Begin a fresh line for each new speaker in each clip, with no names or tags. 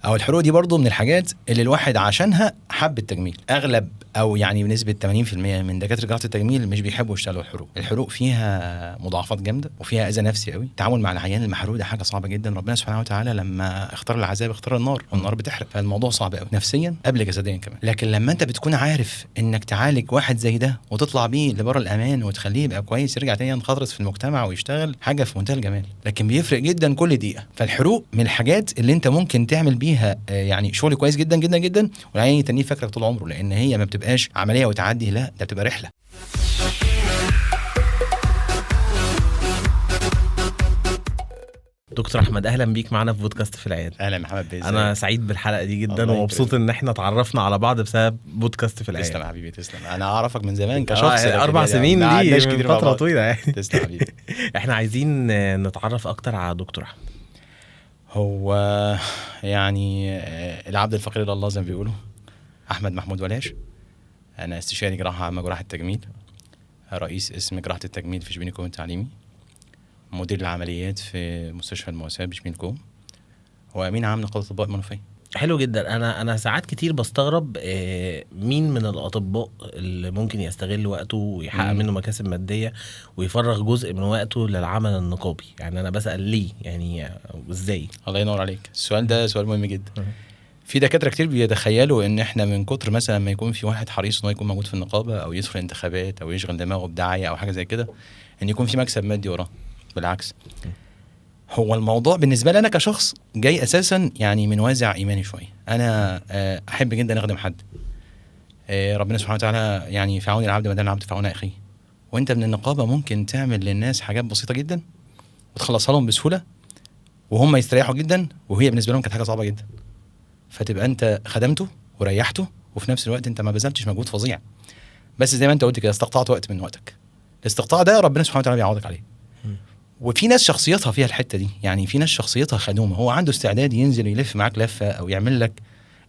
او الحروق دي برضو من الحاجات اللي الواحد عشانها حب التجميل. اغلب او يعني بنسبه 80% من دكاتره جراحه التجميل مش بيحبوا يشتغلوا الحروق. الحروق فيها مضاعفات جامده وفيها اذى نفسي قوي. التعامل مع العيان المحروق ده حاجه صعبه جدا. ربنا سبحانه وتعالى لما اختار العذاب اختار النار، والنار بتحرق، فالموضوع صعب قوي نفسيا قبل جسديا كمان. لكن لما انت بتكون عارف انك تعالج واحد زي ده وتطلع بيه لبره الامان وتخليه يبقى كويس يرجع تاني ينخرط في المجتمع ويشتغل، حاجه في منتهى الجمال. لكن بيفرق جدا كل دقيقه. فالحروق من الحاجات اللي انت ممكن تعمل بيها يعني شغل كويس جدا جدا جدا، والعيان يتنيه فاكرك طول عمره، لان هي ما بتبقاش عمليه وتعدي، لا ده بتبقى رحله.
دكتور احمد، اهلا بيك معنا في بودكاست في العياده.
اهلا محمد بيه.
انا سعيد بالحلقه دي جدا ومبسوط ان احنا اتعرفنا على بعض بسبب بودكاست في العياده.
تسلم حبيبي تسلم. انا اعرفك من زمان كشخص
4 سنين دي من فتره طويله يعني.
تسلم حبيبي.
احنا عايزين نتعرف اكتر على دكتور احمد.
هو يعني العبد الفقير الى الله زي ما بيقولوا، احمد محمود ولاش. انا استشاري جراحه عامه جراحه التجميل، رئيس اسم جراحه التجميل في شبين الكوم التعليمي، مدير العمليات في مستشفى المواساة بشبين الكوم، وامين عام نقابه اطباء المنوفيه.
حلو جدا. انا ساعات كتير بستغرب مين من الاطباء اللي ممكن يستغل وقته ويحقق منه مكاسب ماديه ويفرغ جزء من وقته للعمل النقابي. يعني انا بسال ليه، يعني ازاي؟
الله ينور عليك. السؤال ده سؤال مهم جدا. في دكاتره كتير بيتخيلوا ان احنا من كتر مثلا ما يكون في واحد حريص انه يكون موجود في النقابه او يدخل انتخابات او يشغل دماغه بدعايه او حاجه زي كده ان يكون في مكسب مادي وراه. بالعكس، هو الموضوع بالنسبه لي انا كشخص جاي اساسا يعني من وازع ايماني شويه. انا احب جدا اخدم حد. ربنا سبحانه وتعالى يعني في عون العبد ما دام العبد في عون اخيه. وانت من النقابه ممكن تعمل للناس حاجات بسيطه جدا وتخلصها لهم بسهوله وهم يستريحوا جدا، وهي بالنسبه لهم كانت حاجه صعبه جدا. فتبقى انت خدمته وريحته وفي نفس الوقت انت ما بذلتش مجهود فظيع، بس زي ما انت قلت كده استقطعت وقت من وقتك. الاستقطاع ده ربنا سبحانه وتعالى بيعوضك عليه. وفي ناس شخصيتها فيها الحته دي، يعني في ناس شخصيتها خدومه، هو عنده استعداد ينزل يلف معاك لفه او يعمل لك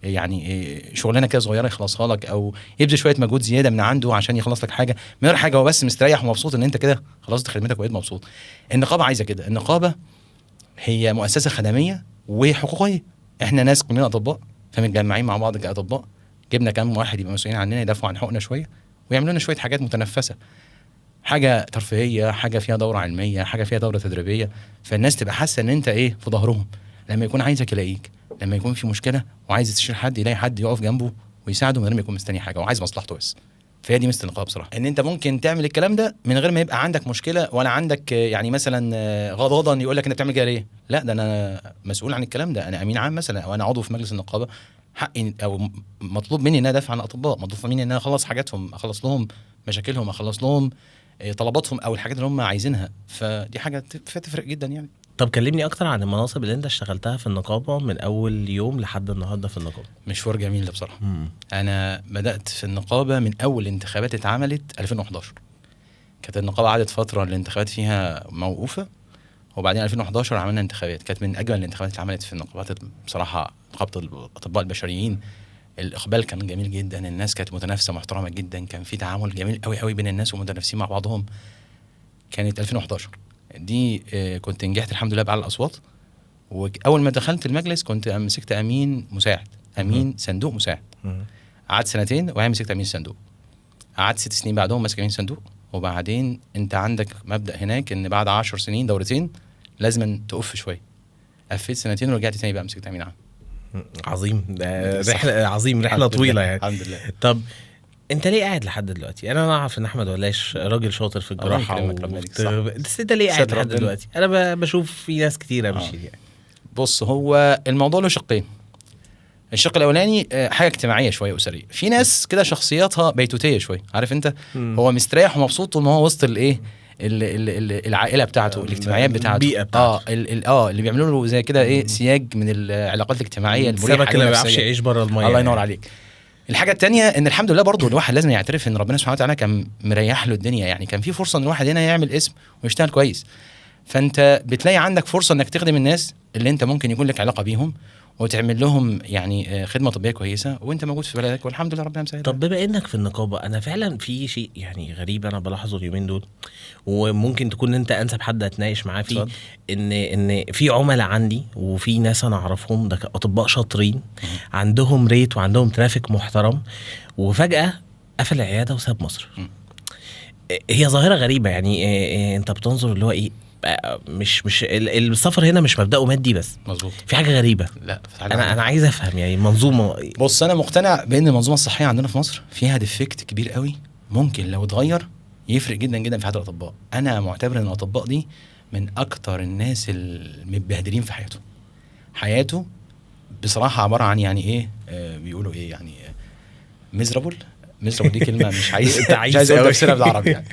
يعني شغلانه كده صغيره يخلصها لك، او يبذل شويه مجهود زياده من عنده عشان يخلص لك حاجه من غير حاجه، هو بس مستريح ومبسوط ان انت كده خلصت خدمتك وبقيت مبسوط. النقابه عايزه كده. النقابه هي مؤسسه خدميه وحقوقيه. احنا ناس كلنا اطباء فمتجمعين مع بعض كاطباء، جبنا كام واحد يبقى مسؤولين عننا يدافعوا عن حقوقنا شويه ويعملوا لنا شويه حاجات متنفسه، حاجه ترفيهيه، حاجه فيها دوره علميه، حاجه فيها دوره تدريبيه، فالناس تبقى حاسه ان انت ايه في ظهرهم. لما يكون عايزك يلاقيك، لما يكون في مشكله وعايز يستشير حد يلاقي حد يقف جنبه ويساعده من غير ما يكون مستني حاجه وعايز مصلحته بس. فهي دي ميزه النقابه بصراحه، ان انت ممكن تعمل الكلام ده من غير ما يبقى عندك مشكله ولا عندك يعني مثلا غضاضه يقول لك انت بتعمل كده ليه. لا، ده انا مسؤول عن الكلام ده، انا امين عام مثلا او انا عضو في مجلس النقابه، حقي او مطلوب مني ان انا ادافع عن الاطباء، مطلوب مني ان انا اخلص حاجاتهم، اخلص لهم مشاكلهم، اخلص لهم طلباتهم او الحاجات اللي هم عايزينها. فدي حاجه تفرق جدا يعني.
طب كلمني اكتر عن المناصب اللي انت اشتغلتها في النقابه من اول يوم لحد النهارده في النقابه.
مشوار جميل ده بصراحه. انا بدات في النقابه من اول انتخابات اتعملت 2011. كانت النقابه قعدت فتره الانتخابات فيها موقوفه، وبعدين 2011 عملنا انتخابات. كانت من اجمل الانتخابات اللي اتعملت في النقابات بصراحه. نقابه الاطباء البشريين الاقبال كان جميل جدا، الناس كانت متنافسه محترمه جدا، كان في تعامل جميل قوي قوي بين الناس ومتنافسين مع بعضهم. كانت 2011 دي كنت نجحت الحمد لله باعلى الاصوات. واول ما دخلت المجلس كنت مسكت امين مساعد، امين صندوق مساعد. قعدت 2 سنين وبعدين مسكت امين صندوق. قعدت 6 سنين بعدهم ماسك امين صندوق. وبعدين انت عندك مبدا هناك ان بعد 10 سنين دورتين لازم تقف شويه. قفيت 2 سنين ورجعت تاني بقى مسكت امين عام.
عظيم. رحله عظيم، رحله طويله يعني.
الحمد لله.
طب انت ليه قاعد لحد دلوقتي؟ انا اعرف ان احمد ولاش راجل شاطر في الجراحه بس انت ليه قاعد لحد دلوقتي؟ انا بشوف في ناس كتيره مش يعني.
بص، هو الموضوع له شقين. الشق الاولاني حاجه اجتماعيه شويه اسريه. في ناس كده شخصياتها بيتوتيه شويه، عارف انت، هو مستريح ومبسوط ان هو وسط الايه العائله بتاعته، الاجتماعيات بتاعته،
البيئه بتاعته،
اللي بيعملوا له زي كده ايه سياج من العلاقات الاجتماعيه المريحه.
السمك اللي ما بيعرفش يعيش بره الميه.
الله ينور عليك. الحاجه الثانيه ان الحمد لله برضو الواحد لازم يعترف ان ربنا سبحانه وتعالى كان مريح له الدنيا. يعني كان في فرصه ان الواحد هنا يعمل اسم ويشتغل كويس، فانت بتلاقي عندك فرصه انك تخدم الناس اللي انت ممكن يكون لك علاقه بيهم، وتعمل لهم يعني خدمه طبيه كويسه وانت موجود في بلدك والحمد لله ربنا مساعدك.
طب بما انك في النقابه، انا فعلا في شيء يعني غريب انا بلاحظه اليومين دول، وممكن تكون انت انسب حد اتناقش معاه فيه. ان في عملاء عندي وفي ناس انا اعرفهم ده اطباء شاطرين عندهم ريت وعندهم ترافيك محترم، وفجاه قفل العياده وساب مصر. هي ظاهره غريبه يعني. انت بتنظر اللي هو ايه، مش السفر هنا مش مبدأه مادي بس.
مظبوط.
في حاجه غريبه.
لا
انا عايز افهم يعني المنظومه.
بص انا مقتنع بان المنظومه الصحيه عندنا في مصر فيها ديفكت كبير قوي، ممكن لو اتغير يفرق جدا جدا في حياه الاطباء. انا معتبر ان الاطباء دي من اكتر الناس المتبهدلين في حياته بصراحه عباره عن يعني ايه بيقولوا ايه يعني ميزرابل دي كلمه مش عايز اقول تفسيرها بالعربي يعني.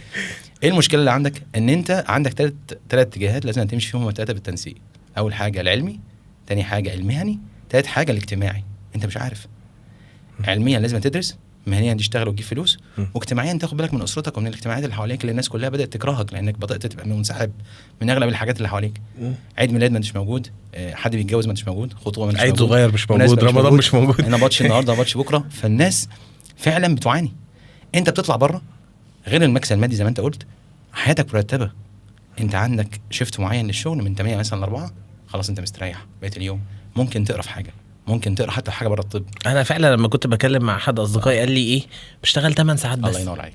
ايه المشكله اللي عندك؟ ان انت عندك ثلاث اتجاهات لازم تمشي فيهم الثلاثه بالتنسيق. اول حاجه العلمي، تاني حاجه المهني، ثالث حاجه الاجتماعي. انت مش عارف علميا لازم تدرس، مهنيا تشتغل وتجيب فلوس، واجتماعيا تاخد بالك من اسرتك ومن الاجتماعات اللي حواليك اللي الناس كلها بدات تكرهك لانك بدات تبقى منسحب من اغلب الحاجات اللي حواليك. عيد ميلاد ما انتش موجود، حد بيتجوز ما انتش موجود، خطوبه ما انتش موجود،
عيد صغير مش موجود، رمضان مش موجود،
انا باتش النهارده باتش بكره. فالناس فعلا بتعاني. انت بتطلع بره غير المكسب المادي زي ما انت قلت، حياتك مرتبه. انت عندك شيفت معين للشغل من 8 مثلا ل 4، خلاص انت مستريح بقيت اليوم. ممكن تقرا في حاجه، ممكن تقرا حتى حاجه بره الطب.
انا فعلا لما كنت بكلم مع حد اصدقائي قال لي ايه، بشتغل 8 ساعات بس.
الله ينور عليك.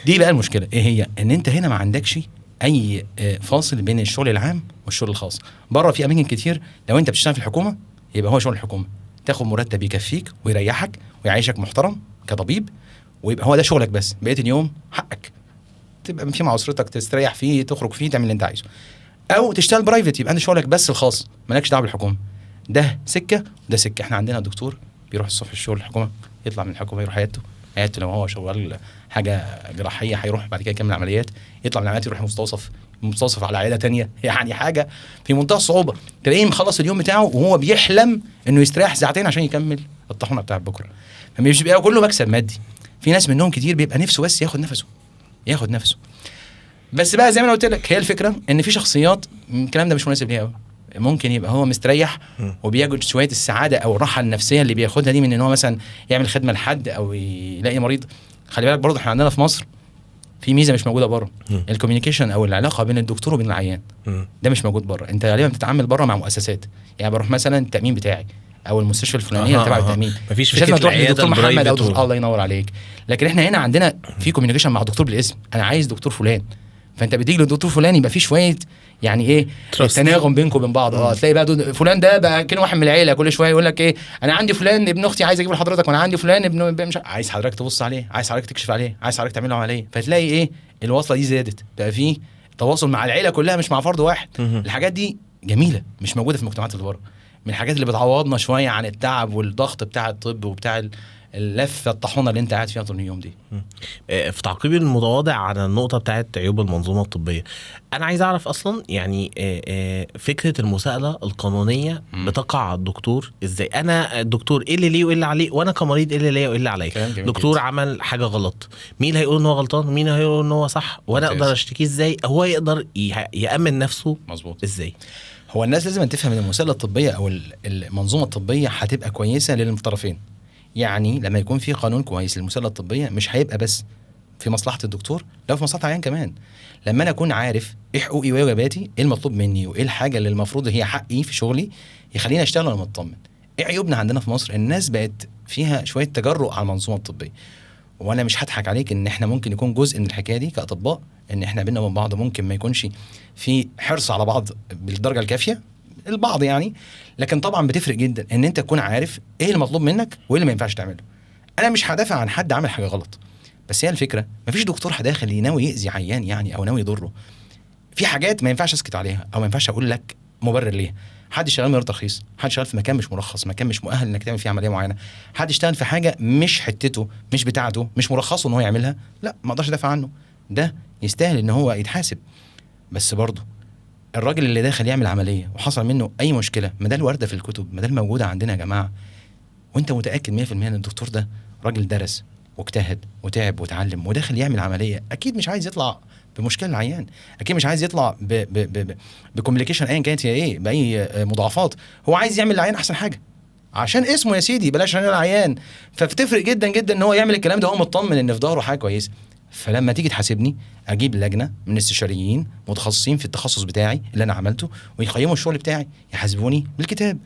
دي بقى المشكله ايه هي؟ ان انت هنا ما عندكش اي فاصل بين الشغل العام والشغل الخاص. بره في اماكن كتير لو انت بتشتغل في الحكومه يبقى هو شغل الحكومه، تاخد مرتب يكفيك ويريحك ويعيشك محترم كطبيب، ويبقى هو ده شغلك بس. بقيت اليوم حقك تبقى فيه مع اسرتك، تستريح فيه، تخرج فيه، تعمل اللي انت عايزه. او تشتغل برايفت يبقى انت شغلك بس الخاص، مالكش دعوه بالحكومه. ده سكه وده سكه. احنا عندنا دكتور بيروح الصبح الشغل الحكومه، يطلع من الحكومه يروح عيادته لو هو شغال حاجه جراحيه هيروح بعد كده يكمل عمليات، يطلع من العمليات يروح مستوصف على عياده تانية. يعني حاجه في منتهى الصعوبه. تلاقيه مخلص اليوم بتاعه وهو بيحلم انه يستريح ساعتين عشان يكمل الطحونه بتاع بكره. فمش بيبقى كله مكسب مادي. في ناس منهم كتير بيبقى نفسه بس ياخد نفسه. بس بقى زي ما انا قلت لك، هي الفكره ان في شخصيات الكلام ده مش مناسب ليها قوي. ممكن يبقى هو مستريح وبيجد شويه السعاده او الراحه النفسيه اللي بياخدها دي من ان هو مثلا يعمل خدمه لحد او يلاقي مريض. خلي بالك برضه احنا عندنا في مصر في ميزه مش موجوده بره، الكوميونيكيشن او العلاقه بين الدكتور وبين العيان. ده مش موجود بره. انت غالبا بتتعامل بره مع مؤسسات، يعني بروح مثلا التامين بتاعي او المستشفى الفلانيه تبع التامين،
مفيش فكره
دكتور محمد او دكتور الله ينور عليك. لكن احنا هنا عندنا في كوميونيكيشن مع دكتور بالاسم، انا عايز دكتور فلان، فانت بتيجي للدكتور فلان يبقى في شويه يعني ايه تناغم بينكم وبين بعض. تلاقي بقى فلان ده بقى كان واحد من العيله كل شويه يقول لك ايه، انا عندي فلان ابن اختي عايز اجيب لحضرتك، وانا عندي فلان ابن مش عايز حضرتك تبص عليه، عايز حضرتك تكشف عليه، عايز حضرتك تعمل له عمليه. فتلاقي ايه الوصله دي زادت، بقى في تواصل مع العيله كلها مش مع فرد واحد. الحاجات دي جميله مش موجوده في المجتمعات اللي بره، من الحاجات اللي بتعوضنا شويه عن التعب والضغط بتاع الطب وبتاع اللفه الطحونه اللي انت قاعد فيها طول اليوم دي.
في تعقيبي المتواضع على النقطه بتاعت عيوب المنظومه الطبيه، انا عايز اعرف اصلا يعني فكره المساءله القانونيه بتقع على الدكتور ازاي؟ انا الدكتور ايه اللي ليه وايه اللي عليه، وانا كمريض ايه اللي ليا وايه اللي عليا؟ دكتور عمل حاجه غلط، مين اللي هيقول ان هو غلطان، مين اللي هيقول ان هو صح، وانا اقدر اشتكيه ازاي؟ هو يقدر يامن نفسه
مظبوط
ازاي؟
هو الناس لازم تفهم ان المساءله الطبيه او المنظومه الطبيه هتبقى كويسه للطرفين. يعني لما يكون في قانون كويس للمساءله الطبيه مش هيبقى بس في مصلحه الدكتور، لو في مصلحه العيان كمان. لما انا اكون عارف ايه حقوقي وواجباتي، ايه المطلوب مني وايه الحاجه اللي المفروض هي حقي في شغلي، يخليني اشتغل وانا مطمن. ايه عيوبنا عندنا في مصر؟ الناس بقت فيها شويه تجرؤ على المنظومه الطبيه. وانا مش هضحك عليك ان احنا ممكن يكون جزء من الحكايه دي كاطباء، ان احنا بينا وبين بعض ممكن ما يكونش في حرص على بعض بالدرجه الكافيه البعض يعني. لكن طبعا بتفرق جدا ان انت تكون عارف ايه المطلوب منك وايه اللي ما ينفعش تعمله. انا مش هدافع عن حد عمل حاجه غلط، بس هي الفكره مفيش دكتور هداخل ناوي يأذي عيان يعني او ناوي يضره. في حاجات ما ينفعش اسكت عليها او ما ينفعش اقول لك مبرر ليها. حد شغال من غير ترخيص، حد شغال في مكان مش مرخص، مكان مش مؤهل انك تعمل فيه عمليه معينه، حد اشتغل في حاجه مش حتته مش بتاعته مش مرخصه ان هو يعملها، لا ما اقدرش ادافع عنه. ده يستاهل ان هو يتحاسب. بس برضه الراجل اللي داخل يعمل عمليه وحصل منه اي مشكله، ما ده الورده في الكتب، ما ده الموجوده عندنا يا جماعه، وانت متاكد 100% ان الدكتور ده راجل درس واجتهد وتعب وتعلم وداخل يعمل عمليه، اكيد مش عايز يطلع بمشكله العيان، اكيد مش عايز يطلع بكومبليكيشن ايا كانت هي ايه، باي مضاعفات. هو عايز يعمل للعيان احسن حاجه، عشان اسمه يا سيدي، بلاش عشان العيان. فبتفرق جدا جدا ان هو يعمل الكلام ده وهو مطمن ان في ظهره حاجه كويسه. فلما تيجي تحاسبني اجيب لجنه من استشاريين متخصصين في التخصص بتاعي اللي انا عملته ويقيموا الشغل بتاعي، يحاسبوني بالكتاب.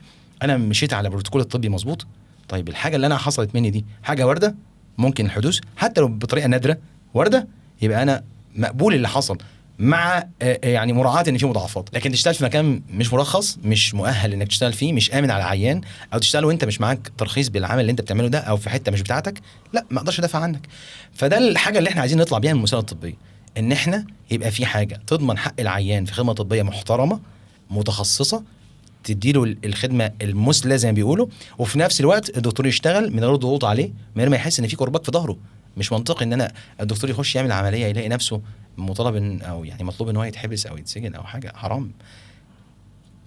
انا مشيت على البروتوكول الطبي مظبوط. طيب الحاجه اللي انا حصلت مني دي حاجه وارده ممكن الحدوث حتى لو بطريقه نادره وارده، يبقى انا مقبول اللي حصل مع يعني مراعاه ان في مضاعفات. لكن تشتغل في مكان مش مرخص، مش مؤهل انك تشتغل فيه، مش امن على العيان، او تشتغل وانت مش معاك ترخيص بالعمل اللي انت بتعمله ده، او في حته مش بتاعتك، لا ما اقدرش ادافع عنك. فده الحاجه اللي احنا عايزين نطلع بيها من المساله الطبيه، ان احنا يبقى في حاجه تضمن حق العيان في خدمه طبيه محترمه متخصصه تديله الخدمه المثلى زي ما بيقولوا، وفي نفس الوقت الدكتور يشتغل من غير ضغوط عليه، من غير ما يحس ان في كرباج في ظهره. مش منطقي ان انا الدكتور يخش يعمل عمليه يلاقي نفسه مطالب او يعني مطلوب ان هو يتحبس او يتسجن او حاجه حرام.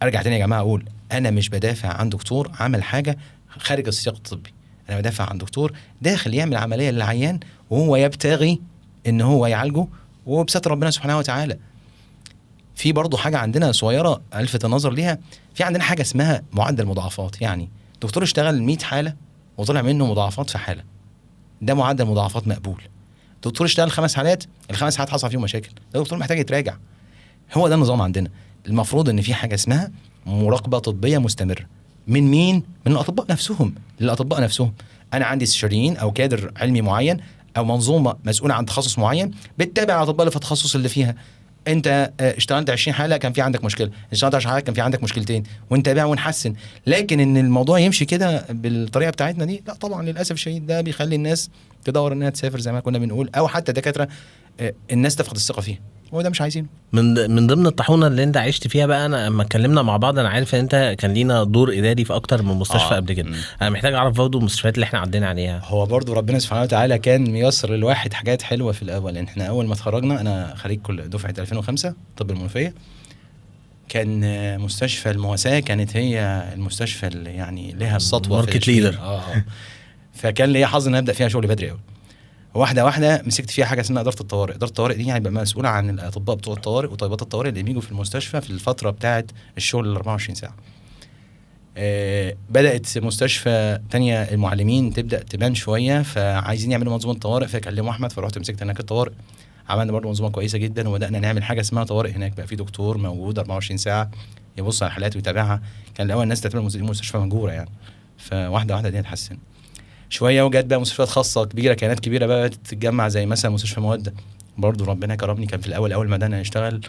ارجع تاني يا جماعه اقول انا مش بدافع عن دكتور عمل حاجه خارج السياق الطبي، انا بدافع عن دكتور داخل يعمل عمليه للعيان وهو يبتغي ان هو يعالجه وبستر ربنا سبحانه وتعالى. في برضو حاجه عندنا صغيره الفت النظر ليها، في عندنا حاجه اسمها معدل مضاعفات. يعني دكتور اشتغل 100 حاله وطلع منه مضاعفات في حاله، ده معدل مضاعفات مقبول. دكتور اشتغل 5 حالات، ال5 حالات حصل فيهم مشاكل، ده دكتور محتاج يتراجع. هو ده النظام عندنا. المفروض ان في حاجه اسمها مراقبه طبيه مستمره. من مين؟ من الاطباء نفسهم. للاطباء نفسهم، انا عندي استشاريين او كادر علمي معين او منظومه مسؤوله عن تخصص معين بتتابع الاطباء اللي في التخصص اللي فيها. انت اشتغلت 20 حاله كان في عندك مشكله، اشتغلت 10 حالات كان في عندك مشكلتين، ونتابع ونحسن. لكن ان الموضوع يمشي كده بالطريقه بتاعتنا دي، لا طبعا للاسف الشديد ده بيخلي الناس تدور انها تسافر زي ما كنا بنقول، او حتى دكاتره الناس تفقد الثقه فيها، وده مش عايزينه.
من ضمن الطاحونه اللي انت عشت فيها بقى، انا لما اتكلمنا مع بعض انا عارف ان انت كان لينا دور اداري في اكتر من مستشفى قبل كده. انا محتاج اعرف برضه المستشفيات اللي احنا عدينا عليها.
هو برضه ربنا سبحانه وتعالى كان ميسر للواحد حاجات حلوه في الاول. ان احنا اول ما اتخرجنا، انا خريج كل دفعه 2005 طب المنوفيه، كان مستشفى المواساة كانت هي المستشفى اللي يعني لها السطوه
ماركت ليدر.
فكان ليا حظ ان ابدا فيها شغل بدري قوي. واحده واحده مسكت فيها حاجه اسمها اداره الطوارئ. اداره الطوارئ دي يعني بقى مسؤوله عن الاطباء بتوع الطوارئ وطيبات الطوارئ اللي بيجوا في المستشفى في الفتره بتاعه الشغل ال 24 ساعه. بدات مستشفى تانية المعلمين تبدا تبان شويه، فعايزين يعملوا منظومه طوارئ، فكلموا احمد، فرحت مسكت هناك الطوارئ. عملنا برضه منظومه كويسه جدا، وبدانا نعمل حاجه اسمها طوارئ هناك. بقى في دكتور موجود 24 ساعه يبص على الحالات ويتابعها. كان الاول الناس تعتبر المستشفى مهجوره يعني، فواحده واحده دي اتحسن شويه، وجات بقى مستشفيات خاصه كبيره، كيانات كبيره بقى تتجمع زي مثلا مستشفى مودة. برضو ربنا كرمني، كان في الاول ما بدانا نشتغل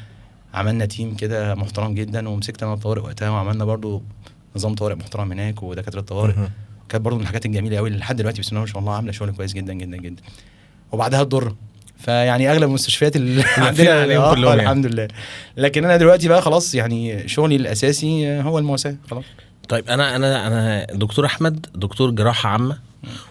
عملنا تيم كده محترم جدا، ومسكت انا الطوارئ وقتها، وعملنا برضو نظام طوارئ محترم هناك ودكاتره الطوارئ. كانت برضو من الحاجات الجميله قوي لحد دلوقتي بسم الله ما شاء الله عامله شغل كويس جدا جدا جدا. وبعدها الضر، فيعني اغلب المستشفيات اللي عندنا كلهم الحمد لله. لكن انا دلوقتي بقى خلاص يعني شغلي الاساسي هو المواساة خلاص.
طيب انا دكتور احمد دكتور جراحه عامه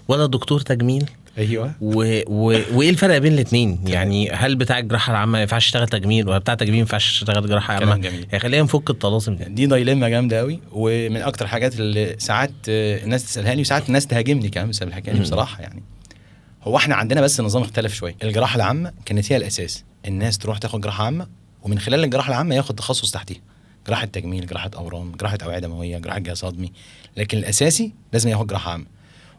ولا دكتور تجميل؟
ايوه.
وايه الفرق بين الاثنين؟ يعني هل بتاع الجراحه العامه ما ينفعش يشتغل تجميل، ولا بتاع تجميل ما ينفعش يشتغل جراحه عامه؟ يعني خلينا نفك الطلاسم
دي دايلما جامده قوي، ومن اكتر الحاجات اللي ساعات الناس تسالها لي وساعات الناس تهاجمني كمان بسبب الحكايه دي بصراحه. يعني هو احنا عندنا بس النظام اختلف شويه. الجراحه العامه كانت هي الاساس، الناس تروح تاخد جراحه عامه، ومن خلال الجراحه العامه ياخد تخصص تحتيها، جراحه تجميل، جراحه اورام، جراحه اوعيه دمويه، جراحه جهاز هضمي. لكن الاساسي لازم ياخد جراحه عامه.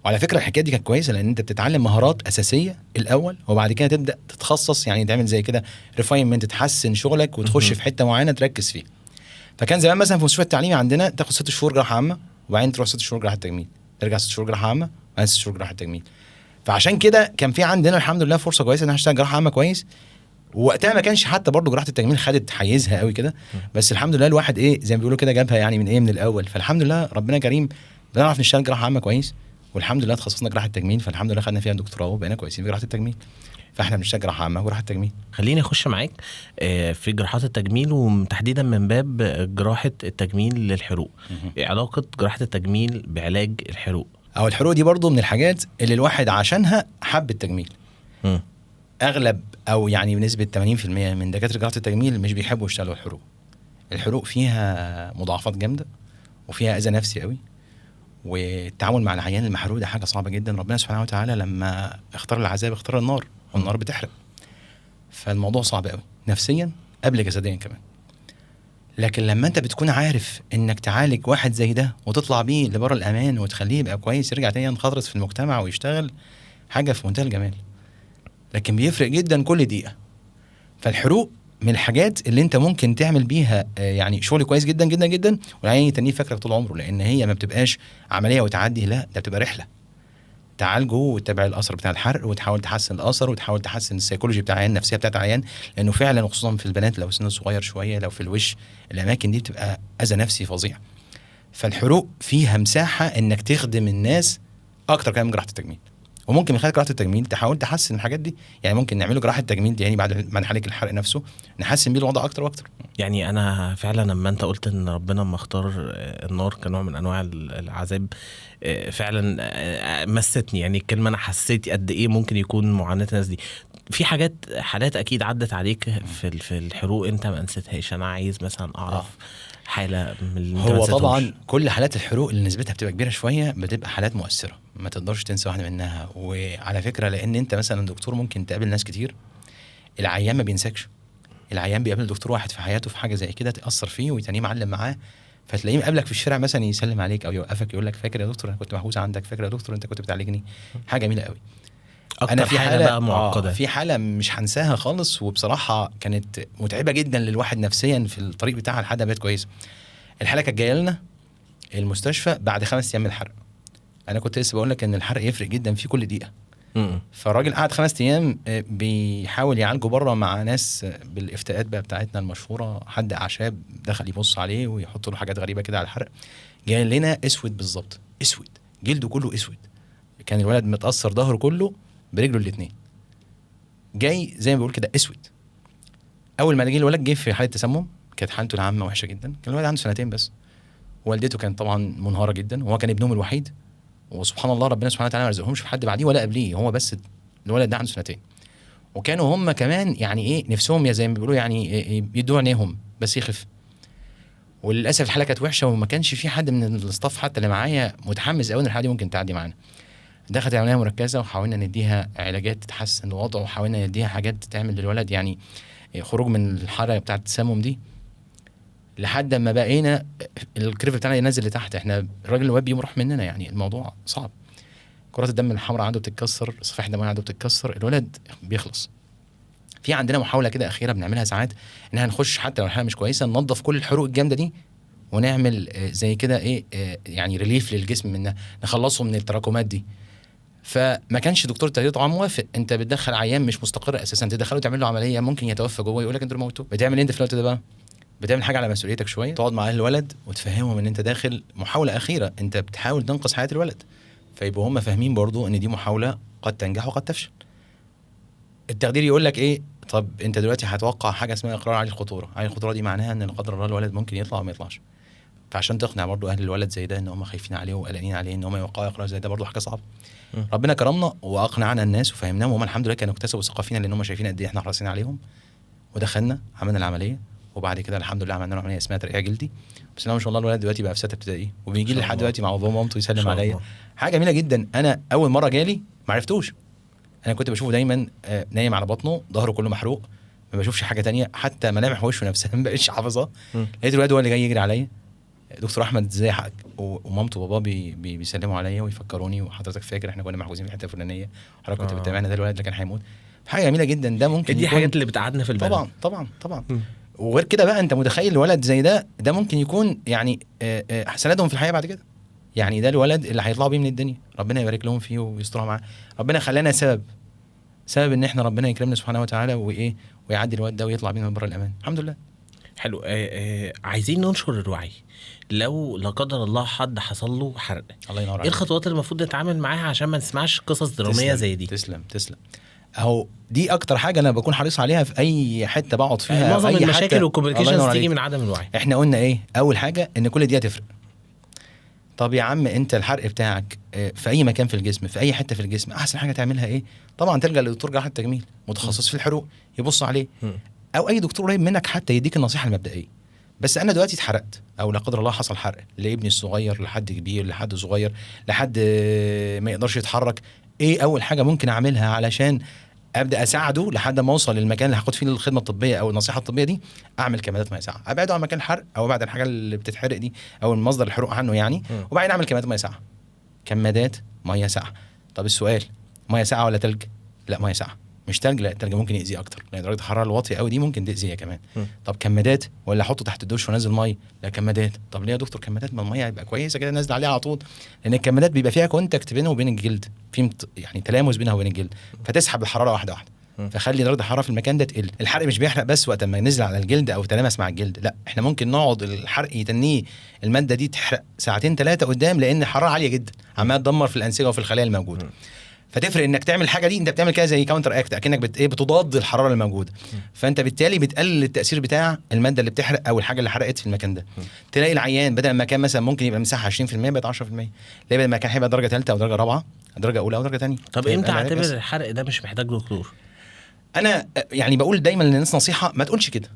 وعلى فكره الحكايه دي كانت كويسه، لان انت بتتعلم مهارات اساسيه الاول، وبعد كده تبدا تتخصص، يعني تعمل زي كده ريفاينمنت، تحسن شغلك وتخش في حته معينه تركز فيها. فكان زمان مثلا في مستشفى التعليمي عندنا تاخد 6 شهور جراحه عامه، وبعدين تروح 6 شهور جراحه تجميل، ترجع 6 شهور جراحه عامه، وبعدين 6 شهور جراحه تجميل. فعشان كده كان في عندنا الحمد لله فرصه كويسه ان انا اشتغل جراحه عامه كويس. ووقتها ما كانش حتى برضو جراحه التجميل خدت حيزها قوي كده، بس الحمد لله الواحد زي ما بيقولوا كده جابها يعني من الاول. فالحمد لله ربنا كريم، بنعرف نشتغل جراحه عامه كويس، والحمد لله تخصصنا جراحه التجميل، فالحمد لله خدنا فيها دكتوراه وبقينا كويسين في جراحه التجميل. فاحنا بنشتغل جراحه عامه وجراحه التجميل.
خليني اخش معاك في جراحات التجميل، وتحديدا من باب جراحه التجميل للحروق. ايه علاقه جراحه التجميل بعلاج الحروق؟
او الحروق دي برضو من الحاجات اللي الواحد عشانها حب التجميل. اغلب او يعني بنسبه 80% من دكاتره جراحه التجميل مش بيحبوا يشتغلوا الحروق. الحروق فيها مضاعفات جامده وفيها اذى نفسي قوي، والتعامل مع العيان المحروق ده حاجه صعبه جدا. ربنا سبحانه وتعالى لما اختار العذاب اختار النار، والنار بتحرق، فالموضوع صعب قوي نفسيا قبل جسديا كمان. لكن لما انت بتكون عارف انك تعالج واحد زي ده وتطلع بيه لبره الامان وتخليه يبقى كويس يرجع تاني ينخرط في المجتمع ويشتغل، حاجه في منتهى الجمال. لكن بيفرق جدا كل دقيقه. فالحروق من الحاجات اللي انت ممكن تعمل بيها يعني شغل كويس جدا جدا جدا، والعيان يتنيه فاكرك طول عمره، لان هي ما بتبقاش عمليه وتعدي، لا ده بتبقى رحله تعالجه وتتابع الاثر بتاع الحرق وتحاول تحسن الاثر وتحاول تحسن السيكولوجي بتاع العيان، النفسيه بتاعت العيان، لانه فعلا وخصوصا في البنات لو سن صغير شويه، لو في الوش الاماكن دي بتبقى اذى نفسي فظيع. فالحروق فيها مساحه انك تخدم الناس اكتر كمان من جراحه التجميل. وممكن من خلال جراحه التجميل تحاول تحسن الحاجات دي، يعني ممكن نعمله جراحه تجميل دي يعني بعد ما نحلك الحرق نفسه نحسن بيه الوضع اكتر واكتر.
يعني انا فعلا لما انت قلت ان ربنا ما اختار النار كنوع من انواع العذاب، فعلا مستني يعني الكلمه. انا حسيت قد ايه ممكن يكون معاناه الناس دي. في حالات اكيد عدت عليك في الحروق انت ما نسيتهاش. انا عايز مثلا اعرف حاله من اللي انت
هو طبعا كل حالات الحروق اللي نسبتها بتبقى كبيره شويه بتبقى حالات مؤثره، ما تقدرش تنسى واحده منها. وعلى فكره لان انت مثلا دكتور ممكن تقابل ناس كتير، العيان ما بينساكش. العيان بيقابل دكتور واحد في حياته في حاجه زي كده تاثر فيه ويتانيه معلم معاه، فتلاقيه مقابلك في الشارع مثلا يسلم عليك او يوقفك يقول لك فاكر يا دكتور انا كنت محبوس عندك، فاكر يا دكتور انت كنت بتعالجني. حاجه جميله قوي.
انا في حاله بقى معقده،
في حاله مش هنساها خالص، وبصراحه كانت متعبه جدا للواحد نفسيا في الطريق بتاعها لحد ما بقت كويسه. الحاله كانت جايه لنا المستشفى بعد 5 ايام من الحرق. انا كنت لسه بقول لك ان الحرق يفرق جدا في كل دقيقه. فالراجل قعد 5 ايام بيحاول يعالجه بره مع ناس بالافتاءات بقى بتاعتنا المشهوره، حد اعشاب دخل يبص عليه ويحط له حاجات غريبه كده على الحرق. جاي لنا اسود بالظبط، اسود جلده كله اسود، كان الولد متاثر ظهره كله برجله الاثنين، جاي زي ما بيقول كده اسود. اول ما جه الولد جه في حاله تسمم، كانت حالته العامه وحشه جدا. كان الولد عنده 2 سنين بس، والدته كانت طبعا منهاره جدا، وهو كان ابنهم الوحيد، وسبحان الله ربنا سبحانه وتعالى ما رزقهمش في حد بعديه ولا قبليه، هو بس الولد ده عنده 2 سنين. وكانوا هم كمان يعني ايه نفسهم يا زي ما بيقولوا يعني يدوا عينيهم بس يخف. وللاسف الحاله كانت وحشه، وما كانش في حد من الاستاف حتى اللي معايا متحمس قوي ان الحاله دي ممكن تعدي معانا. دخلت عمليه مركزه وحاولنا نديها علاجات تحسن الوضع، وحاولنا نديها حاجات تعمل للولد يعني خروج من الحاله بتاعه التسمم دي، لحد ما بقينا الكريف بتاعنا ينزل لتحت. احنا الراجل الواد بيمرح مننا، يعني الموضوع صعب. كرات الدم الحمراء عنده بتتكسر، صفائح الدم عنده بتتكسر، الولد بيخلص. في عندنا محاوله كده اخيره بنعملها ساعات، ان احنا نخش حتى لو الحاله مش كويسه ننظف كل الحروق الجامده دي ونعمل زي كده ايه يعني ريليف للجسم منها، نخلصه من التراكمات دي. فما كانش دكتور التغذيه طبعا موافق. انت بتدخل عيان مش مستقر اساسا، تدخله تعمل له عمليه ممكن يتوفى جوه، يقول لك انت موتوه. بتعمل انت في الوقت ده بقى؟ بتعمل حاجه على مسؤوليتك شويه، تقعد مع اهل الولد وتفهمهم ان انت داخل محاوله اخيره، انت بتحاول تنقذ حياه الولد، فيبقوا هم فاهمين برضو ان دي محاوله قد تنجح وقد تفشل. التقدير يقول لك ايه؟ طب انت دلوقتي هتوقع حاجه اسمها اقرار عالي الخطوره. عالي الخطوره دي معناها ان لا قدر الله الولد ممكن يطلع او ما يطلعش. فعشان تقنع برضو اهل الولد زي ده ان هم خايفين عليه وقلقانين عليه ان هم يوقعوا اقرار زي ده، برضو حاجه صعبه. ربنا كرمنا واقنعنا الناس وفهمناهم، وهم الحمد لله كانوا اكتسبوا ثقه فينا، لان هم شايفين قد ايه احنا حريصين عليهم. ودخلنا عملنا العمليه، وبعد كده الحمد لله عملنا له عمليه اسمها ترقيع جلدي. بس ما شاء الله الولد دلوقتي بقى في 6 ابتدائي وبيجي لي لحد دلوقتي مع بابا ومامته يسلم عليا. حاجه جميله جدا. انا اول مره جالي ما عرفتوش، انا كنت بشوفه دايما نايم على بطنه، ظهره كله محروق، ما بشوفش حاجه تانية، حتى ملامح وشه نفسها ما بقتش حافظها. لقيت الولد هو اللي جاي يجري عليا، دكتور احمد ازاي حقك، ومامته وبابا بيسلموا عليا ويفكروني، وحضرتك فاكر احنا كنا محجوزين في الحته الفلانيه، حضرتك كنت بتتابعنا، ده الولد اللي كان هيموت. حاجه جميله جدا. ده ممكن
دي حاجات اللي بتقعدنا في البلد.
طبعا طبعا طبعا. وغير كده بقى انت متخيل الولد زي ده ممكن يكون يعني سندهم في الحياه بعد كده. يعني ده الولد اللي هيطلعوا بيه من الدنيا، ربنا يبارك لهم فيه ويسترها معاه. ربنا خلانا سبب ان احنا ربنا يكرمنا سبحانه وتعالى وايه، ويعدي الواد ده ويطلع بينا من بره الامان الحمد لله.
حلو. عايزين ننشر الوعي. لو لا قدر الله حد حصل له حرق،
الله ينور عليك،
ايه الخطوات اللي المفروض نتعامل معاها عشان ما نسمعش قصص دراميه زي دي؟
تسلم. اهو دي اكتر حاجه انا بكون حريص عليها في اي حته بقعد فيها.
معظم المشاكل والكومبليكيشنز تيجي من عدم الوعي.
احنا قلنا ايه اول حاجه؟ ان كل دي هتفرق. طب يا عم انت الحرق بتاعك في اي مكان في الجسم، في اي حته في الجسم، احسن حاجه تعملها ايه؟ طبعا ترجع لدكتور جراحه التجميل متخصص في الحروق يبص عليه، او اي دكتور قريب منك حتى يديك النصيحه المبدئيه. بس انا دلوقتي اتحرقت او لا قدر الله حصل حرق لابني الصغير، لحد كبير، لحد صغير، لحد ما يقدرش يتحرك، ايه اول حاجه ممكن اعملها علشان ابدا اساعده لحد ما اوصل للمكان اللي هاخد فيه الخدمه الطبيه او النصيحه الطبيه دي. اعمل كمادات ميه ساقعه، ابعده عن مكان الحرق او ابعد عن الحاجه اللي بتتحرق دي او المصدر الحروق عنه يعني. وبعدين اعمل كمادات ميه ساقعه، كمادات ميه ساقعه. طب السؤال، ميه ساقعه ولا تلج؟ لا ميه ساقعه. مش تلج، لا التلج ممكن يأذيه اكتر لان درجه الحراره الواطيه قوي دي ممكن تأذيه كمان. طب كمادات ولا احطه تحت الدش وانزل ميه؟ لا كمادات. طب ليه يا دكتور كمادات؟ ما الميه هيبقى كويسه كده نازله عليها على طول، لان الكمادات بيبقى فيها كونتاكت بينه وبين الجلد، في يعني تلامس بينها وبين الجلد، فتسحب الحراره واحده واحده، فخلي درجه الحراره في المكان ده تقل. الحرق مش بيحرق بس وقت ما نزل على الجلد او تلامس مع الجلد، لا احنا ممكن نقعد الحرق يتنيه الماده دي تحرق ساعتين 3 قدام، لان الحراره عاليه جدا عماله تدمر في الانسجه وفي الخلايا الموجوده. فتفرق انك تعمل الحاجه دي، انت بتعمل كده زي كاونتر اكت، اكنك بتضاد الحراره الموجوده، فانت بالتالي بتقلل التاثير بتاع الماده اللي بتحرق او الحاجه اللي حرقت في المكان ده. تلاقي العيان بدل ما كان مثلا ممكن يبقى مساحه 20% بقت 10%، تلاقي بدل ما كان هيبقى درجه ثالثه او درجه رابعه، درجه اولى او درجه ثانيه.
طب امتى اعتبر الحرق ده مش محتاج دكتور؟
انا يعني بقول دايما للناس نصيحه، ما تقولش كده،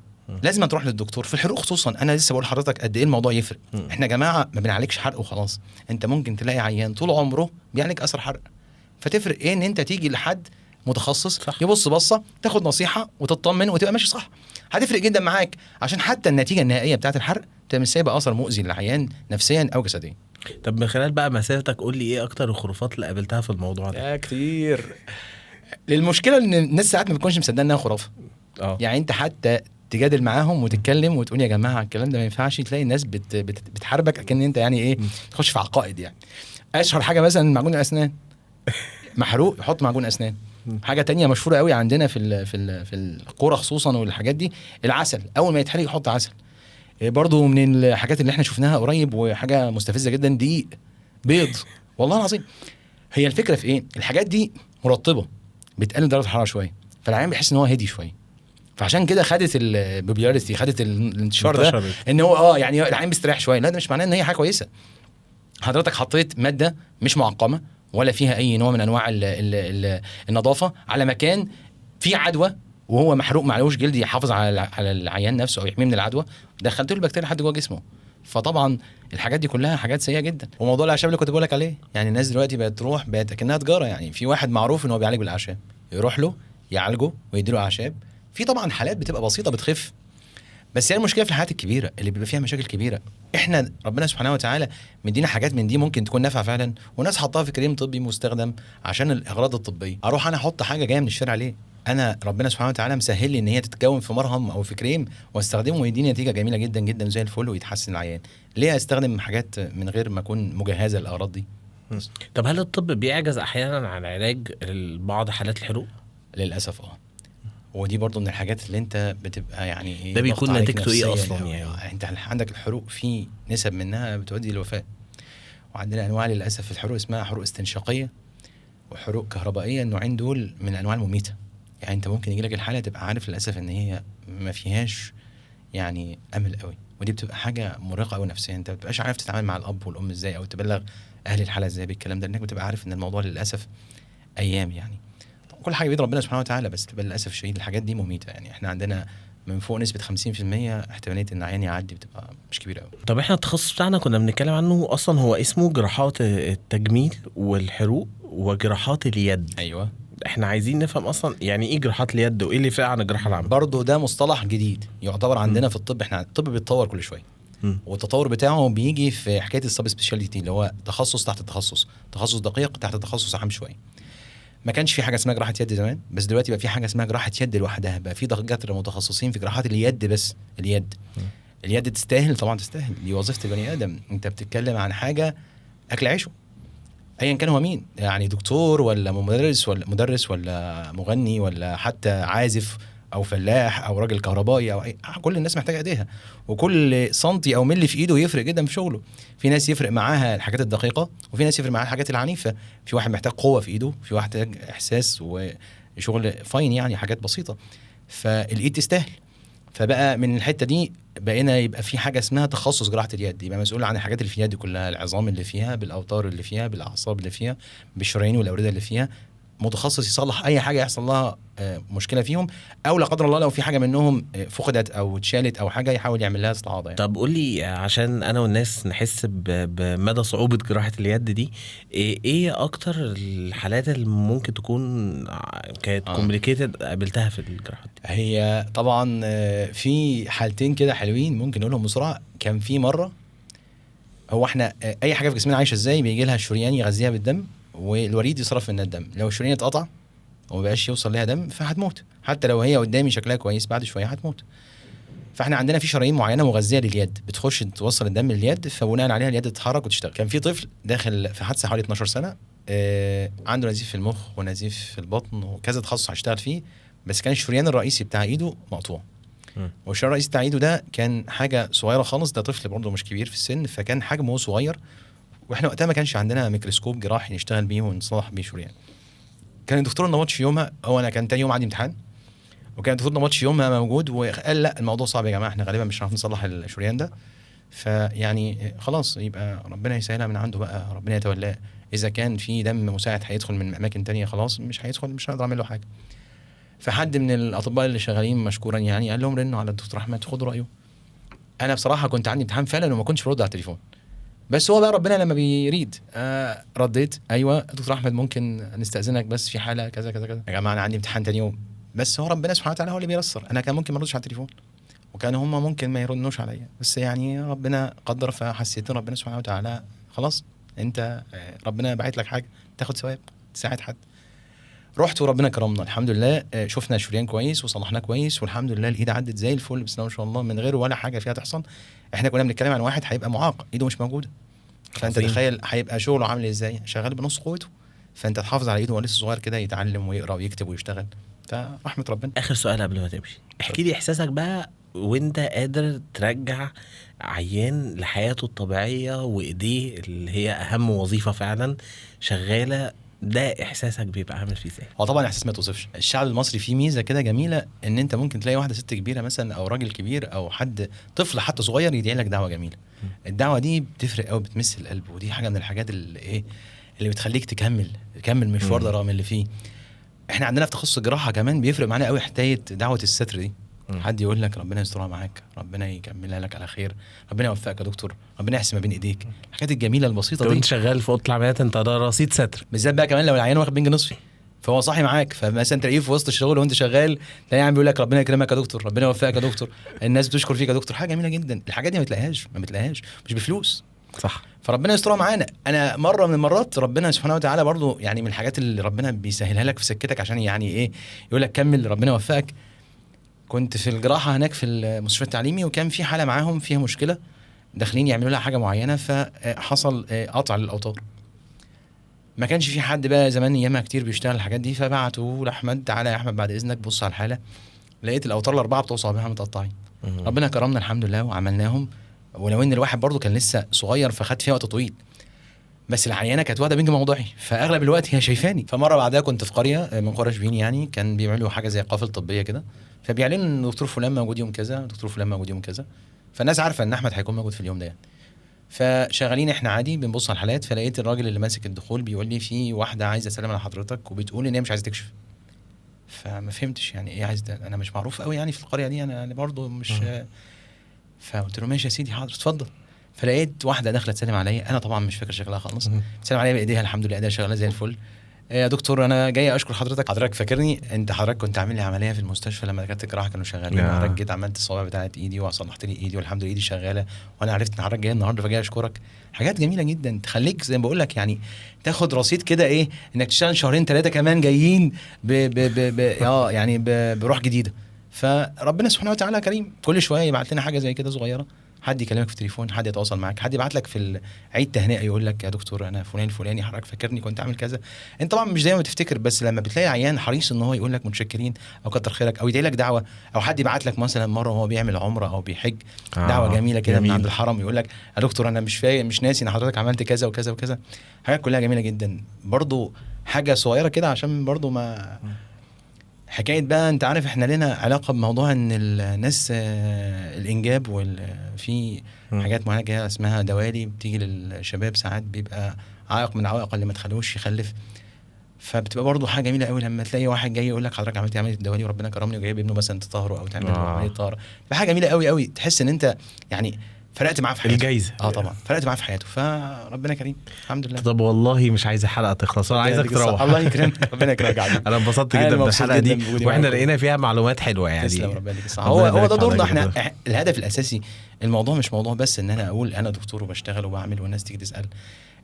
لازم تروح للدكتور في الحروق خصوصا. انا لسه بقول لحضرتك قد ايه الموضوع يفرق. احنا يا جماعه ما بنعالجش حرق وخلاص، انت ممكن تلاقي عيان طول عمره بيعالج اثر حرق، فتفرق ايه ان انت تيجي لحد متخصص صح. يبص بصه، تاخد نصيحه وتطمن وتبقى ماشي صح، هتفرق جدا معاك، عشان حتى النتيجه النهائيه بتاعه الحرق تبقى مش سايبه اثر مؤذي للعيان نفسيا او جسديا.
طب من خلال بقى مسيرتك قول لي ايه اكتر الخرافات اللي قابلتها في الموضوع ده؟
كتير. للمشكله ان الناس ساعات ما بتكونش مصدقه انها خرافه. يعني انت حتى تجادل معاهم وتتكلم وتقول يا جماعه الكلام ده ما ينفعش، تلاقي الناس بتحاربك اكن انت يعني ايه تخش في عقائد. يعني اشهر حاجه مثلا معجون الاسنان محروق يحط معجون اسنان. حاجه تانية مشهوره قوي عندنا في القرى خصوصا والحاجات دي، العسل اول ما يتحرق يحط عسل. برضو من الحاجات اللي احنا شفناها قريب وحاجه مستفزه جدا، دقيق، بيض. والله العظيم هي الفكره في ايه؟ الحاجات دي مرطبه بتقلل درجه الحراره شويه، فالعيان بيحس ان هو هادي شويه، فعشان كده خدت البوبيلاريتي، خدت الانتشار ده ان هو يعني العيان بيستريح شويه. لا ده مش معناه ان هي حاجه كويسه. حضرتك حطيت ماده مش معقمه ولا فيها اي نوع من انواع النظافه على مكان فيه عدوى وهو محروق معلوش جلد يحافظ على العيان نفسه او يحميه من العدوى، دخلت له البكتيريا لحد جوه جسمه. فطبعا الحاجات دي كلها حاجات سيئه جدا. وموضوع الاعشاب اللي كنت بقول لك عليه، يعني الناس دلوقتي بقت تروح بقت كأنها تجاره. يعني في واحد معروف ان هو بيعالج بالاعشاب، يروح له يعالجه ويديله اعشاب. في طبعا حالات بتبقى بسيطه بتخف، بس هي المشكله في الحالات الكبيره اللي بيبقى فيها مشاكل كبيره. احنا ربنا سبحانه وتعالى مدينا حاجات من دي ممكن تكون نافعه فعلا، وناس حطها في كريم طبي مستخدم عشان الاغراض الطبيه. اروح انا احط حاجه جايه من الشارع ليه؟ انا ربنا سبحانه وتعالى مسهل لي ان هي تتكون في مرهم او في كريم واستخدمه ويديني نتيجه جميله جدا جدا زي الفل ويتحسن العيان. ليه استخدم حاجات من غير ما اكون مجهزه للاغراض دي؟
طب هل الطب بيعجز احيانا عن علاج بعض حالات الحروق؟
للاسف ودي برضو من الحاجات اللي انت بتبقى يعني ايه
ده بيكون نتيجته ايه اصلا؟ يعني
انت عندك الحروق في نسب منها بتؤدي للوفاه، وعندنا انواع للاسف في الحروق اسمها حروق استنشاقيه وحروق كهربائيه. النوعين دول من انواع المميته. يعني انت ممكن يجي لك الحاله تبقى عارف للاسف ان هي ما فيهاش يعني امل قوي، ودي بتبقى حاجه مرهقه قوي نفسيا. انت ما بتبقاش عارف تتعامل مع الاب والام ازاي او تبلغ اهل الحاله ازاي بالكلام ده، انك بتبقى عارف ان الموضوع للاسف ايام. يعني كل حاجه بيد ربنا سبحانه وتعالى، بس تبقى للاسف الشديد الحاجات دي مميته. يعني احنا عندنا من فوق نسبه 50% احتماليه ان العيان يعدي بتبقى مش كبيره قوي.
طب احنا التخصص بتاعنا كنا بنتكلم عنه اصلا، هو اسمه جراحات التجميل والحروق وجراحات اليد.
ايوه،
احنا عايزين نفهم اصلا يعني ايه جراحات اليد وايه اللي فرق عن الجراحه العامه.
برضه ده مصطلح جديد يعتبر عندنا في الطب. احنا الطب بيتطور كل شويه، والتطور بتاعه بيجي في حكايه السب سبيشاليتي اللي هو تخصص تحت التخصص، تخصص دقيق تحت تخصص عام شويه. ما كانش في حاجه اسمها جراحه يد زمان، بس دلوقتي بقى في حاجه اسمها جراحه يد لوحدها. بقى في دكاتره متخصصين في جراحات اليد بس. اليد تستاهل طبعا، تستاهل، دي وظيفه البني ادم. انت بتتكلم عن حاجه اكل عيشه ايا كان هو مين، يعني دكتور ولا مدرس ولا مغني ولا حتى عازف او فلاح او راجل كهربائي او كل الناس محتاجه ايديها، وكل سنتي او ملي في ايده يفرق جدا في شغله. في ناس يفرق معاها الحاجات الدقيقه، وفي ناس يفرق معاها الحاجات العنيفه. في واحد محتاج قوه في ايده، في واحد محتاج احساس وشغل فاين، يعني حاجات بسيطه. فالايد تستاهل. فبقى من الحته دي بقينا يبقى في حاجه اسمها تخصص جراحه اليد، يبقى مسؤول عن الحاجات اللي في اليد كلها، العظام اللي فيها، بالاوتار اللي فيها، بالاعصاب اللي فيها، بالشرايين والاورده اللي فيها، متخصص يصلح اي حاجه يحصل لها مشكله فيهم، او لا قدر الله لو في حاجه منهم فقدت او اتشالت او حاجه يحاول يعمل لها استعاضه يعني.
طب قول لي عشان انا والناس نحس بمدى صعوبة جراحة اليد دي، ايه اكتر الحالات اللي ممكن تكون كانت كومبليكيتد قابلتها في الجراحة دي؟
هي طبعا في حالتين كده حلوين ممكن نقولهم بسرعه. كان في مره، هو احنا اي حاجه في جسمنا عايشه ازاي، بيجي لها الشريان يغذيها بالدم والوريد يصرف منها الدم. لو الشريان اتقطع ومبقاش يوصل لها دم فهتموت، حتى لو هي قدامي شكلها كويس بعد شويه هتموت. فاحنا عندنا في شرايين معينه مغذيه لليد بتخش توصل الدم لليد، فبناء عليها اليد تتحرك وتشتغل. كان في طفل داخل في حادثه حوالي 12 سنه، عنده نزيف في المخ ونزيف في البطن وكذا تخصص هيشتغل فيه، بس كان الشريان الرئيسي بتاع ايده مقطوع. والشريان الرئيسي بتاع ايده ده كان حاجه صغيره خالص، ده طفل برضه مش كبير في السن، فكان حجمه صغير، واحنا وقتها ما كانش عندنا ميكروسكوب جراحي نشتغل بيه ونصلح بيه شريان. كان الدكتور النبطشي يومها، هو انا كان تاني يوم عندي امتحان، وكان الدكتور النبطشي يومها موجود وقال لا الموضوع صعب يا جماعه، احنا غالبا مش هنعرف نصلح الشريان ده، فيعني خلاص يبقى ربنا يسهلها من عنده بقى، ربنا يتولاه. اذا كان في دم مساعد هيدخل من اماكن تانية خلاص مش هيدخل، مش هنقدر اعمل له حاجه. فحد من الاطباء اللي شغالين مشكورا يعني قال لهم رنوا على الدكتور احمد خدوا رايه. انا بصراحه كنت عندي امتحان فعلا وما كنتش برد على التليفون، بس هو بقى ربنا لما بيريد رديت ايوه دكتور احمد ممكن نستاذنك بس في حاله كذا كذا كذا يا جماعه انا عندي امتحان تاني يوم. بس هو ربنا سبحانه وتعالى هو اللي بييسر، انا كان ممكن ما اردش على التليفون وكان هم ممكن ما يردوش عليا، بس يعني ربنا قدر، فحسيت ربنا سبحانه وتعالى خلاص انت ربنا باعت لك حاجه تاخد ثواب تساعد حد. رحت وربنا كرمنا الحمد لله، شفنا شريان كويس وصلحناه كويس والحمد لله الايد عدت زي الفل بسم الله ما شاء الله من غير ولا حاجه فيها تحصل. احنا كنا بنتكلم عن واحد هيبقى معاق ايده مش موجوده، فانت تخيل هيبقى شغله عامل ازاي، شغال بنص قوته، فانت تحافظ على ايده وهو لسه صغير كده يتعلم ويقرا ويكتب ويشتغل، فرحمه ربنا.
اخر سؤال قبل ما تمشي، احكي لي احساسك بقى وانت قادر ترجع عيان لحياته الطبيعيه وايديه اللي هي اهم وظيفه فعلا شغاله، ده احساسك بيبقى عامل فيه ازاي؟
هو طبعا احساس ما توصفش. الشعب المصري فيه ميزه كده جميله، ان انت ممكن تلاقي واحده ست كبيره مثلا او راجل كبير او حد طفل حتى صغير يدعي لك دعوه جميله. الدعوه دي بتفرق قوي، بتمس القلب، ودي حاجه من الحاجات اللي ايه اللي بتخليك تكمل مشوار ده رغم اللي فيه. احنا عندنا في تخصص الجراحه كمان بيفرق معانا قوي حكايه دعوه الستر دي. حد يقول لك ربنا يسترها معاك، ربنا يكملها لك على خير، ربنا يوفقك يا دكتور، ربنا يحسن ما بين ايديك، الحاجات الجميله البسيطه دي.
وانت شغال في اوضه العمليات انت ده رصيد ستر،
بالذات بقى كمان لو العيان واخد بنج نصفي فهو صاحي معاك، فمثلا تلاقيه في وسط الشغل وانت شغال تلاقيه عم بيقول لك ربنا يكرمك يا دكتور، ربنا يوفقك يا دكتور، الناس بتشكر فيك يا دكتور. حاجه جميله جدا، الحاجات دي ما بتلاقيهاش مش بفلوس،
صح؟
فربنا يسترها معانا. انا مره من المرات ربنا سبحانه وتعالى برضو يعني من الحاجات اللي ربنا بيسهلها لك في سكتك عشان يعني ايه يقول لك كمل ربنا يوفقك. كنت في الجراحه هناك في المستشفى التعليمي، وكان في حاله معاهم فيها مشكله داخلين يعملوا لها حاجه معينه، فحصل قطع للاوتار. ما كانش في حد بقى زمان ايامها كتير بيشتغل الحاجات دي، فبعتوا لاحمد تعالى يا احمد بعد اذنك بص على الحاله. لقيت الاوتار الاربعه بتوع صابعها متقطعين. ربنا كرمنا الحمد لله وعملناهم، ولو ان الواحد برضو كان لسه صغير فخد فيها وقت طويل، بس العيانه كانت واخده بنج موضعي فاغلب الوقت هي شايفاني. فمره بعدها كنت في قريه من قرى شبين يعني، كان بيعملوا حاجه زي قافله طبيه كده، فبيعلنوا ان دكتور فلان موجود يوم كذا، دكتور فلان موجود يوم كذا، فالناس عارفه ان احمد هيكون موجود في اليوم ده يعني. فشغالين احنا عادي بنبص على الحالات، فلقيت الراجل اللي ماسك الدخول بيقول لي في واحده عايزه تسلم على حضرتك وبتقول ان هي مش عايزه تكشف. فما فهمتش يعني ايه عايزه، انا مش معروف قوي يعني في القريه دي، انا برضو مش فقلت له ماشي يا سيدي حاضر اتفضل. فلقيت واحده داخله تسلم عليا، انا طبعا مش فاكر شكلها خالص، تسلم عليا بايديها الحمد لله ايديها شغاله زي الفل. يا دكتور انا جاي اشكر حضرتك فاكرني انت، حضرتك كنت عامل لي عمليه في المستشفى لما دكاتره الجراحه كانوا شغالين، وحضرتك جيت عملت الصوابع بتاعت ايدي وصلحت لي ايدي والحمد لله ايدي شغاله، وانا عرفت ان حضرتك جاي النهارده فجاي اشكرك. حاجات جميله جدا تخليك زي ما بقول لك يعني تاخد رصيد كده ايه انك تشتغل شهرين ثلاثه كمان جايين يعني بروح جديده. فربنا سبحانه وتعالى كريم، كل شويه يبعت لنا حاجه زي كده صغيره، حد يكلمك في التليفون، حد يتواصل معاك، حد يبعت لك في عيد تهنئه يقول لك يا دكتور انا فلان الفلاني حضرتك فاكرني كنت عامل كذا. انت طبعا مش دايما بتفتكر، بس لما بتلاقي عيان حريص ان هو يقول لك متشكرين او كتر خيرك او يدعي لك دعوه، او حد يبعت لك مثلا مره وهو بيعمل عمره او بيحج دعوه جميله كده من عند الحرم يقول لك يا دكتور انا مش ناسي ان حضرتك عملت كذا وكذا وكذا. حاجات كلها جميله جدا. برضو حاجه صغيره كده عشان برضو ما حكايه بقى، انت عارف احنا لنا علاقه بموضوع ان الناس الانجاب وفي حاجات معينه كده اسمها دوالي بتيجي للشباب ساعات بيبقى عائق من العوائق اللي ما تخلوش يخلف. فبتبقى برضه حاجه جميله قوي لما تلاقي واحد جاي يقول لك حضرتك عملت عمليه الدوالي وربنا كرمني وجايب ابنه مثلا تطهره او تعمل له عمليه طهاره. حاجه جميله قوي قوي، تحس ان انت يعني فرقت معاه في حياته.
الجايزه
طبعا فرقت معاه في حياته، فربنا كريم الحمد لله.
طب والله مش عايز الحلقه تخلص، انا عايزك تروح.
الله يكرمك، ربنا يكرمك.
انا انبسطت جدا بالحلقه دي، واحنا لقينا فيها معلومات حلوه يعني.
تسلم، ربنا يديك الصحه. هو ده دورنا احنا. الهدف الاساسي الموضوع مش موضوع بس ان انا اقول انا دكتور وبشتغل وبعمل والناس تيجي تسال.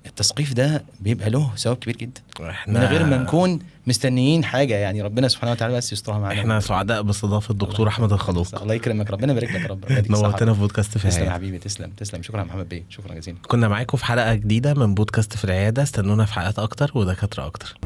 التثقيف ده بيبقى له ثواب كبير جدا من غير ما نكون مستنيين حاجه، يعني ربنا سبحانه وتعالى بس يسترها معانا.
احنا سعداء باستضافه الدكتور احمد الخلوق.
الله يكرمك، ربنا يبارك لك يا رب.
نورتنا في بودكاست في
العياده.
العياده.
تسلم حبيبي، تسلم. شكرا يا محمد بيه، شكرا جزيلا.
كنا معاكم في حلقه جديده من بودكاست في العياده. استنونا في حلقات اكتر ودكاتره اكتر.